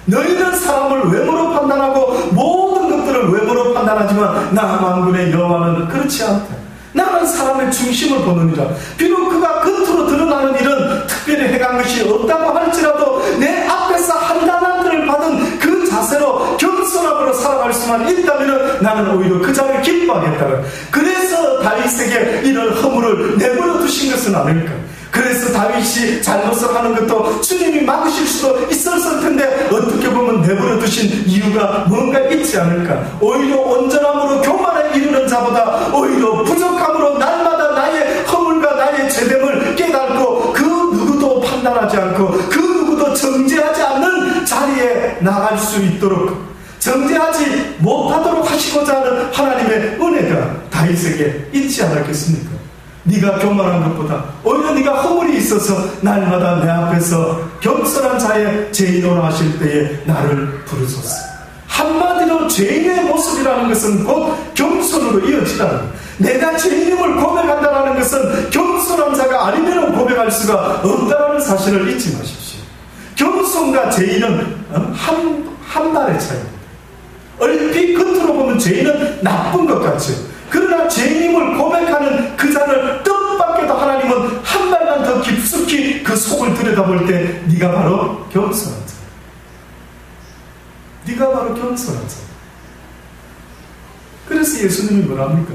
너희는 사람을 외모로 판단하고 모든 것들을 외모로 판단하지만 나 만군의 여호와는 그렇지 않다. 나는 사람의 중심을 보느니라. 비록 그가 겉으로 드러나는 일은 특별히 행한 것이 없다고 할지라도 내 앞에서 한 달란트를 받은 그 자세로 겸손함으로 살아갈 수만 있다면 나는 오히려 그 자를 기뻐하겠다. 그래서 다윗에게 이런 허물을 내버려 두신 것은 아닐까. 그래서 다윗이 잘못을 하는 것도 주님이 막으실 수도 있었을 텐데 어떻게 보면 내버려 두신 이유가 뭔가 있지 않을까. 오히려 온전함으로 교만에 이르는 자보다 오히려 부족함으로 날마다 나의 허물과 나의 죄됨을 깨닫고 그 누구도 판단하지 않고 그 누구도 정죄하지 않는 자리에 나갈 수 있도록 정죄하지 못하도록 하시고자 하는 하나님의 은혜가 다윗에게 있지 않았겠습니까? 네가 교만한 것보다 오히려 네가 허물이 있어서 날마다 내 앞에서 겸손한 자의 죄인으로 하실 때에 나를 부르소서. 한마디로 죄인의 모습이라는 것은 곧 겸손으로 이어지라는 거예요. 내가 죄인임을 고백한다는 것은 겸손한 자가 아니면 고백할 수가 없다는 사실을 잊지 마십시오. 겸손과 죄인은 한 발의 차이입니다. 얼핏 겉으로 보면 죄인은 나쁜 것 같죠. 그러나 죄인임을 고백하는 그 자를 뜻밖에도 하나님은 한 발만 더 깊숙이 그 속을 들여다볼 때 네가 바로 겸손한 자. 네가 바로 겸손한 자. 그래서 예수님이 뭐랍니까?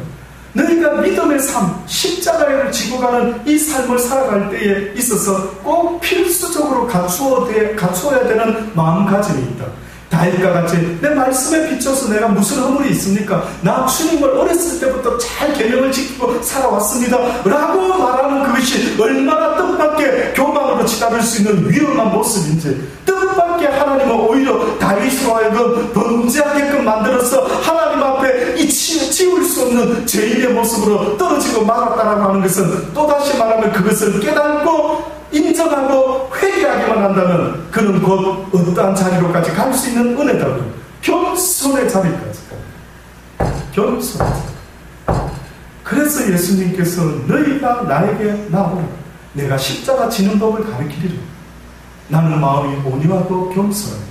너희가 믿음의 삶, 십자가를 지고 가는 이 삶을 살아갈 때에 있어서 꼭 필수적으로 갖추어야 되는 마음가짐이 있다. 다윗과 같이 내 말씀에 비춰서 내가 무슨 허물이 있습니까? 나 주님을 어렸을 때부터 잘 계명을 지키고 살아왔습니다 라고 말하는 그것이 얼마나 뜻밖의 교만으로 치달을 수 있는 위험한 모습인지, 뜻밖의 하나님은 오히려 다윗으로 하여금 범죄하게끔 만들어서 하나님 앞에 이 지울 수 없는 죄인의 모습으로 떨어지고 말았다라고 하는 것은 또다시 말하면 그것을 깨닫고 인정하고 회개하기만 한다면 그는 곧 어떠한 자리로까지 갈 수 있는 은혜다고요. 겸손의 자리까지 가요. 겸손의 자리. 그래서 예수님께서 너희가 나에게 나오라. 내가 십자가 지는 법을 가르치리라. 나는 마음이 온유하고 겸손하니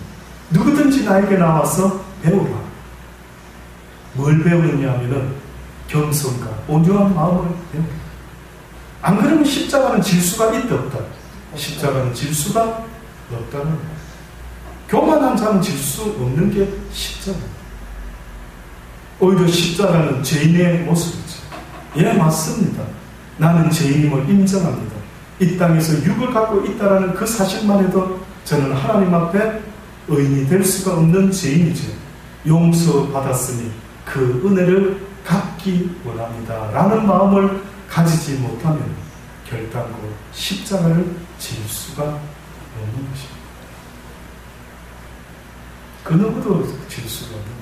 누구든지 나에게 나와서 배우라. 뭘 배우느냐 하면은 겸손과 온유한 마음을 배우라. 안 그러면 십자가는 질 수가 있다 없다. 십자가는 질 수가 없다는 거예요. 교만한 자는 질 수 없는 게 십자가입니다. 오히려 십자가는 죄인의 모습이죠. 예, 맞습니다. 나는 죄인임을 인정합니다. 이 땅에서 육을 갖고 있다는 그 사실만 해도 저는 하나님 앞에 의인이 될 수가 없는 죄인이죠. 용서받았으니 그 은혜를 갖기 원합니다 라는 마음을 가지지 못하면 결단코 십자가를 질 수가 없는 것입니다. 그 누구도 질 수가 없는 거예요.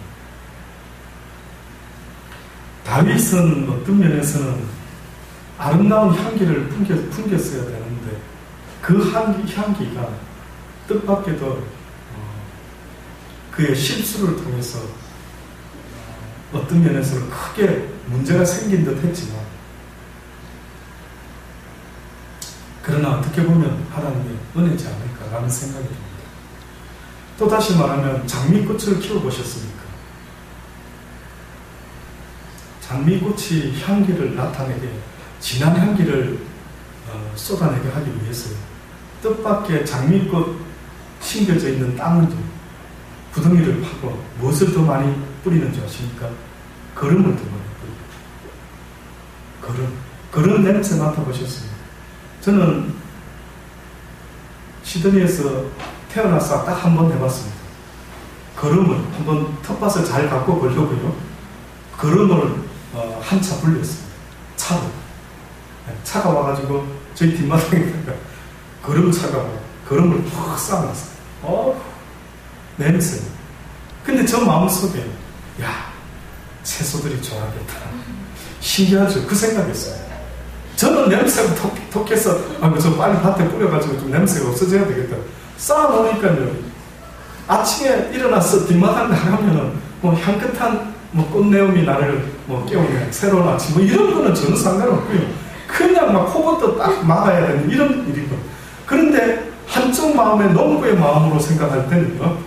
다윗은 어떤 면에서는 아름다운 향기를 풍겼어야 되는데 그 향기가 뜻밖에도 그의 실수를 통해서 어떤 면에서는 크게 문제가 생긴 듯 했지만, 그러나 어떻게 보면 하나님의 은혜지 않을까라는 생각이 듭니다. 또다시 말하면 장미꽃을 키워보셨습니까? 장미꽃이 향기를 나타내게, 진한 향기를 쏟아내게 하기 위해서 뜻밖의 장미꽃 심겨져 있는 땅을 구덩이를 파고 무엇을 더 많이 뿌리는 줄 아십니까? 거름을 더 많이 뿌립니다. 거름 냄새 맡아보셨습니까? 저는 시드니에서 태어나서 딱 한 번 해봤습니다. 거름을 한번 텃밭을 잘 갖고 보려고요. 거름을 한 차 불렸습니다. 차로. 차가 와가지고 저희 뒷마당에다가 걸음차가 걸음을 확 쌓아놨어요. 냄새. 근데 저 마음속에 채소들이 좋아하겠다. 신기하죠? 그 생각했어요. 저는 냄새가 톡해서 저 빨리 밭에 뿌려가지고 좀 냄새가 없어져야 되겠다. 쌓아놓으니까요. 아침에 일어나서 뒷마당 나가면은 향긋한 꽃내음이 나를 깨우네. 새로운 아침 이런 거는 전혀 상관없고요. 그냥 코부터 딱 막아야 되는 이런 일이고. 그런데 한쪽 마음에 농부의 마음으로 생각할 때는요.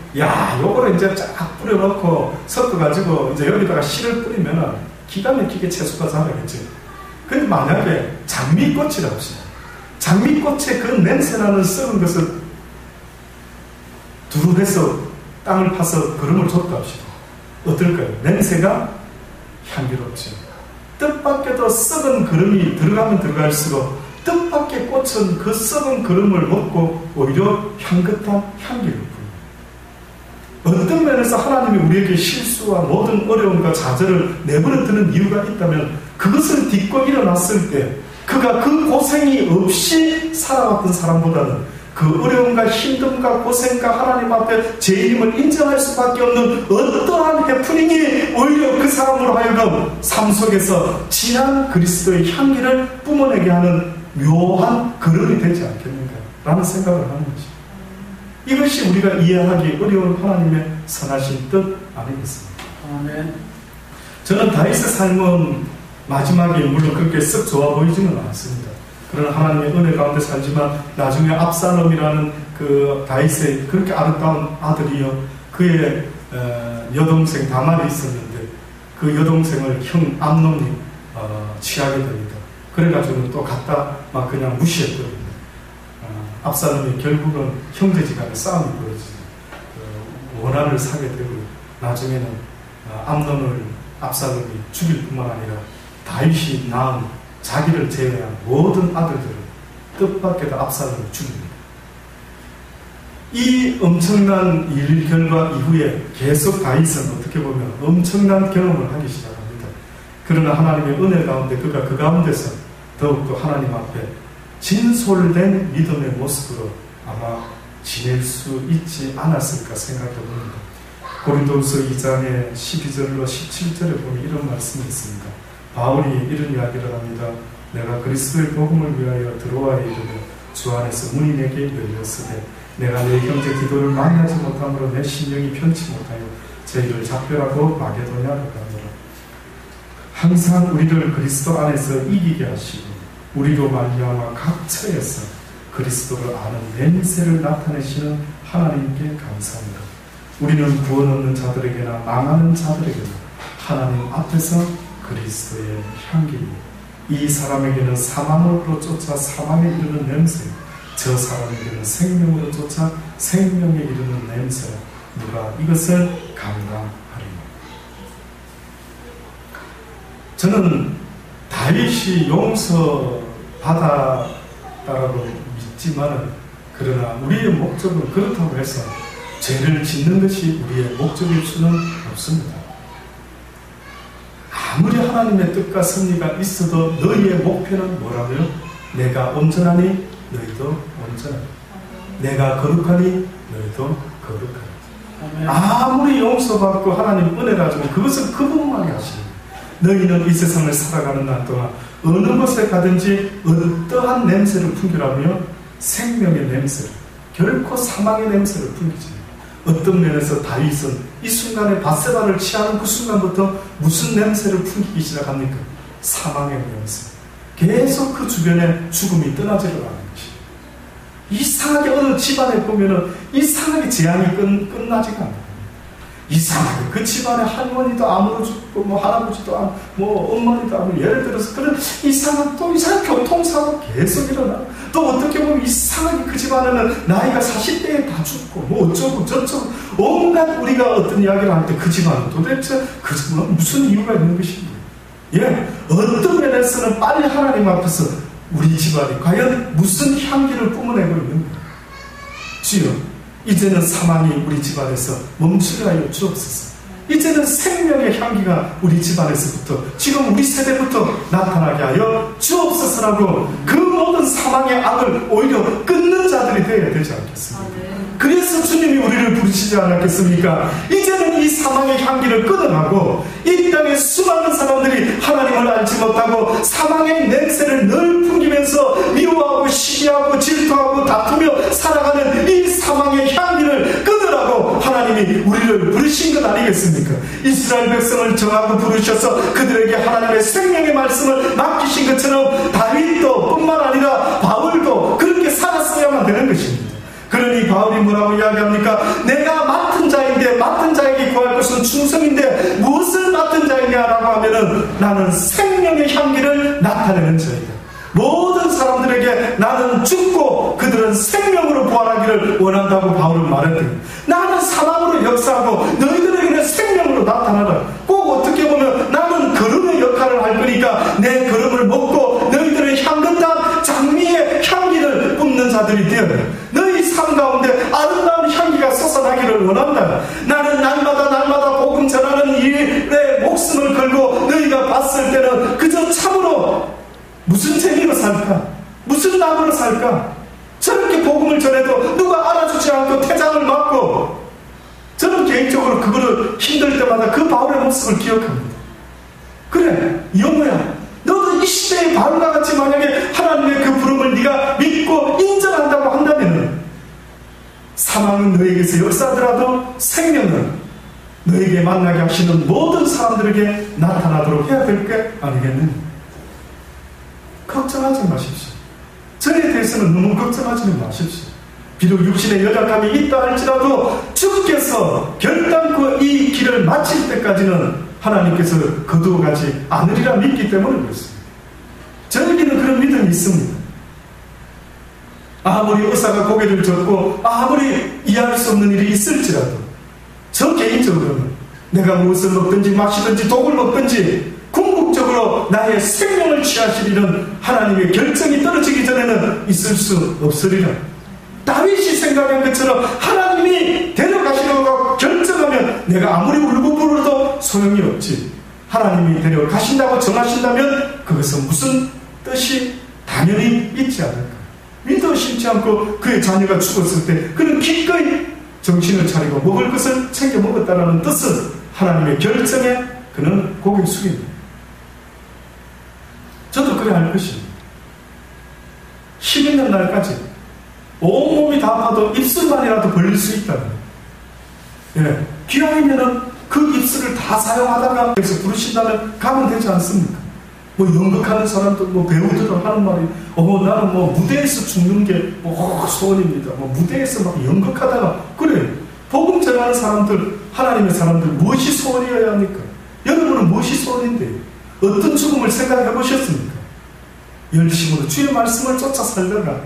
요거를 이제 쫙 뿌려놓고 섞어가지고 이제 여기다가 씨를 뿌리면은 기가 막히게 채소가 자라겠죠. 근데 만약에 장미꽃이라고 합시다. 장미꽃의 그 냄새나는 썩은 것을 두릅해서 땅을 파서 걸음을 줬다 합시다. 어떨까요? 냄새가 향기롭죠. 뜻밖에도 썩은 걸음이 들어가면 들어갈수록 뜻밖의 꽃은 그 썩은 걸음을 먹고 오히려 향긋한 향기를 부릅니다. 어떤 면에서 하나님이 우리에게 실수와 모든 어려움과 좌절을 내버려 두는 이유가 있다면 그것을 딛고 일어났을 때 그가 그 고생이 없이 살아왔던 사람보다는 그 어려움과 힘듦과 고생과 하나님 앞에 죄인임을 인정할 수밖에 없는 어떠한 해프닝이 오히려 그 사람으로 하여금 삶 속에서 진한 그리스도의 향기를 뿜어내게 하는 묘한 걸음이 되지 않겠는가 라는 생각을 하는 것입니다. 이것이 우리가 이해하기 어려운 하나님의 선하신 뜻 아니겠습니까? 아멘. 저는 다윗의 삶은 마지막에 물론 그렇게 썩 좋아 보이지는 않습니다. 그러나 하나님의 은혜 가운데 살지만 나중에 압살롬이라는 그 다윗의 그렇게 아름다운 아들이요 그의 여동생 다말이 있었는데 그 여동생을 형 암논이 취하게 됩니다. 그래가지고 또 갖다 막 그냥 무시했거든요. 압살롬이 결국은 형제지간에 싸움이 벌어지죠. 원한을 사게 되고 나중에는 암논을 압살롬이 죽일 뿐만 아니라 다윗이 낳은 자기를 제외한 모든 아들들을 뜻밖에도 압살롬을 죽입니다. 이 엄청난 일 결과 이후에 계속 다윗은 어떻게 보면 엄청난 경험을 하기 시작합니다. 그러나 하나님의 은혜 가운데 그가 그 가운데서 더욱더 하나님 앞에 진솔된 믿음의 모습으로 아마 지낼 수 있지 않았을까 생각해 봅니다. 고린도후서 2장의 12절로 17절에 보면 이런 말씀이 있습니다. 바울이 이런 이야기를 합니다. 내가 그리스도의 복음을 위하여 들어와야 이르며 주 안에서 문이 내게 열렸으되 내가 내 형제 디도를 만나지 못함으로 내 심령이 편치 못하여 저희를 작별하고 마게도냐로 가노라. 항상 우리를 그리스도 안에서 이기게 하시고 우리로 말미암아 각 처에서 그리스도를 아는 냄새를 나타내시는 하나님께 감사합니다. 우리는 구원 없는 자들에게나 망하는 자들에게나 하나님 앞에서 그리스도의 향기입니다. 이 사람에게는 사망으로 쫓아 사망에 이르는 냄새, 저 사람에게는 생명으로 쫓아 생명에 이르는 냄새, 누가 이것을 감당하리요. 저는 다윗이 용서받았다라고 믿지만 그러나 우리의 목적은 그렇다고 해서 죄를 짓는 것이 우리의 목적일 수는 없습니다. 아무리 하나님의 뜻과 섭리가 있어도 너희의 목표는 뭐라고요? 내가 온전하니 너희도 온전하니, 내가 거룩하니 너희도 거룩하니. 아무리 용서받고 하나님 은혜를 하지만 그것은 그분만이 하시는 거예요. 너희는 이 세상을 살아가는 날 동안 어느 곳에 가든지 어떠한 냄새를 풍기라며 생명의 냄새를, 결코 사망의 냄새를 풍기지. 어떤 면에서 다윗은 이 순간에 밧세바를 취하는 그 순간부터 무슨 냄새를 풍기기 시작합니까? 사망의 냄새. 계속 그 주변에 죽음이 떠나지를 않는 것이. 이상하게 어느 집안에 보면은 이상하게 재앙이 끝나지가 않아요. 이상하게 그 집안에 할머니도 암으로 죽고 뭐 할아버지도 암, 뭐 엄마도 암, 예를 들어서 그런 이상한 교통사고 계속 일어나. 또 어떻게 보면 이상하게 그 집안에는 나이가 40대에 다 죽고 뭐 어쩌고 저쩌고 온갖 우리가 어떤 이야기를 할 때 그 집안은 도대체 그 집안은 무슨 이유가 있는 것인가. 예, 어떤 면에서는 빨리 하나님 앞에서 우리 집안이 과연 무슨 향기를 뿜어내고 있는가. 주여, 이제는 사망이 우리 집안에서 멈추게 하여 주옵소서. 이제는 생명의 향기가 우리 집안에서부터, 지금 우리 세대부터 나타나게 하여 주옵소서라고 그 모든 사망의 악을 오히려 끊는 역할이 되어야 되지 않겠습니까? 그래서 주님이 우리를 부르시지 않았겠습니까? 이제는 이 사망의 향기를 끊어가고 이 땅에 수많은 사람들이 하나님을 알지 못하고 사망의 냄새를 늘 풍기면서 미워하고 시기하고 질투하고 다투며 살아가는 이 사망의 향기를 끊으라고 하나님이 우리를 부르신 것 아니겠습니까? 이스라엘 백성을 정하고 부르셔서 그들에게 하나님의 생명의 말씀을 맡기신 것처럼 다윗도 뿐만 아니라 바울도 그렇게 살았어야만 되는 것입니다. 그러니 바울이 뭐라고 이야기합니까? 내가 맡은 자인데 맡은 자에게 구할 것은 충성인데 무엇을 맡은 자이냐라고 하면은 나는 생명의 향기를 나타내는 자이다. 모든 사람들에게 나는 죽고 그들은 생명으로 부활하기를 원한다고 바울은 말했대요. 나는 사망으로 역사하고 너희들에게는 생명으로 나타나라. 꼭 어떻게 보면 나는 걸음의 역할을 할 거니까 내 걸음을 먹고 너희들의 향긋한 장미의 향기를 뿜는 자들이 되어라. 너희 삶 가운데 아름다운 향기가 솟아나기를 원한다. 나는 날마다 복음 전하는 일에 목숨을 걸고 너희가 봤을 때는 그저 참으로 무슨 재미로 살까? 무슨 낙으로 살까? 저렇게 복음을 전해도 누가 알아주지 않고 퇴장을 맞고 저는 개인적으로 그거를 힘들 때마다 그 바울의 모습을 기억합니다. 그래, 영호야, 너도 이 시대의 바울과 같이 만약에 하나님의 그 부름을 네가 믿고 인정한다고 한다면 사망은 너에게서 역사하더라도 생명은 너에게 만나게 하시는 모든 사람들에게 나타나도록 해야 될 게 아니겠느냐? 걱정하지 마십시오. 저에 대해서는 너무 걱정하지는 마십시오. 비록 육신의 연약함이 있다 할지라도 주께서 결단코 이 길을 마칠 때까지는 하나님께서 거두어가지 않으리라 믿기 때문에 그렇습니다. 저에게는 그런 믿음이 있습니다. 아무리 의사가 고개를 젓고 아무리 이해할 수 없는 일이 있을지라도 저 개인적으로는 내가 무엇을 먹든지 마시든지 독을 먹든지 궁극적으로 나의 생명을 취하시리는 하나님의 결정이 떨어지기 전에는 있을 수 없으리라. 다윗이 생각한 것처럼 하나님이 데려가시려고 결정하면 내가 아무리 울고 불어도 소용이 없지. 하나님이 데려가신다고 정하신다면 그것은 무슨 뜻이 당연히 있지 않을까. 믿어 심지 않고 그의 자녀가 죽었을 때 그는 기꺼이 정신을 차리고 먹을 것을 챙겨 먹었다는 뜻은 하나님의 결정에 그는 고개 숙입니다. 저도 그래 할 것입니다. 힘 있는 날까지 온몸이 다 아파도 입술만이라도 벌릴 수 있다면, 예, 기왕이면은 그 입술을 다 사용하다가 그래서 부르신다면 가면 되지 않습니까? 뭐 연극하는 사람들, 뭐 배우들은 하는 말이 나는 뭐 무대에서 죽는 게 소원입니다. 뭐 무대에서 막 연극하다가 그래. 복음 전하는 사람들, 하나님의 사람들 무엇이 소원이어야 합니까? 여러분은 무엇이 소원인데 어떤 죽음을 생각해 보셨습니까? 열심으로 주의 말씀을 쫓아 살다가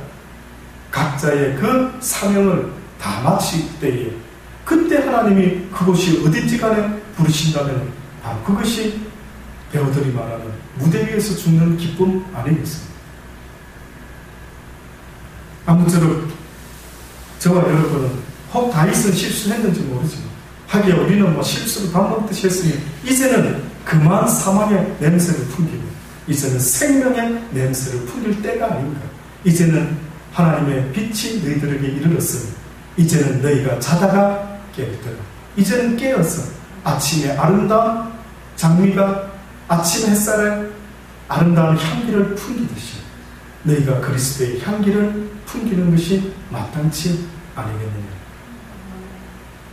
각자의 그 사명을 다 마칠 때에 그때 하나님이 그곳이 어딘지 간에 부르신다면 그것이 배우들이 말하는 무대 위에서 죽는 기쁨 아니겠습니까? 아무쪼록 저와 여러분은 혹 다윗은 실수했는지 모르지만 하기야 우리는 뭐 실수를 밥 먹듯이 했으니 이제는 그만 사망의 냄새를 풍기고 이제는 생명의 냄새를 풍길 때가 아닌가. 이제는 하나님의 빛이 너희들에게 이르렀으니 이제는 너희가 자다가 깨어있더라. 이제는 깨어서 아침의 아름다운 장미가 아침 햇살에 아름다운 향기를 풍기듯이 너희가 그리스도의 향기를 풍기는 것이 마땅치 아니겠느냐.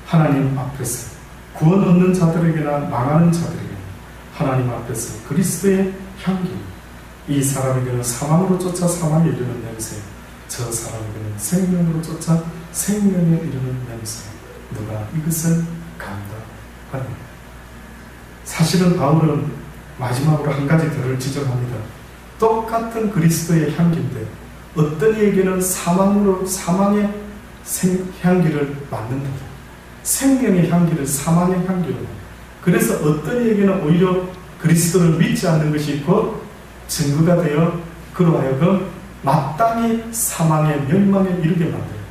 하나님 앞에서 구원 얻는 자들에게나 망하는 자들에게나 하나님 앞에서 그리스도의 향기, 이 사람에게는 사망으로 쫓아 사망에 이르는 냄새, 저 사람에게는 생명으로 쫓아 생명에 이르는 냄새, 누가 이것을 감당하느냐. 사실은 바울은 마지막으로 한 가지 더를 지적합니다. 똑같은 그리스도의 향기인데 어떤 이에게는 사망의 향기를 맡는다. 생명의 향기를 사망의 향기로. 그래서 어떤 이에게는 오히려 그리스도를 믿지 않는 것이 곧 증거가 되어 그로 하여금 마땅히 사망의 멸망에 이르게 만들어요.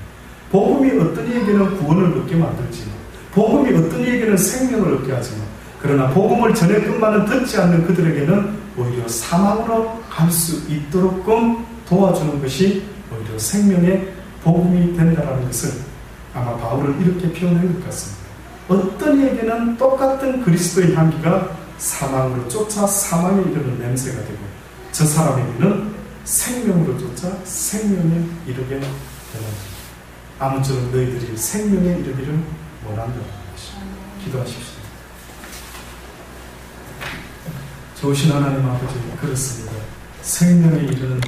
복음이 어떤 이에게는 구원을 얻게 만들지만, 복음이 어떤 이에게는 생명을 얻게 하지만, 그러나 복음을 전해 끝만은 듣지 않는 그들에게는 오히려 사망으로 갈 수 있도록끔 도와주는 것이 오히려 생명의 복음이 된다는 것을 아마 바울은 이렇게 표현한 것 같습니다. 어떤 이에게는 똑같은 그리스도의 향기가 사망으로 쫓아 사망에 이르는 냄새가 되고, 저 사람에게는 생명으로 쫓아 생명에 이르게 되는, 아무쪼록 너희들이 생명에 이르기를 원한다는 것입니다. 기도하십시오. 좋으신 하나님 아버지, 그렇습니다. 생명에 이르는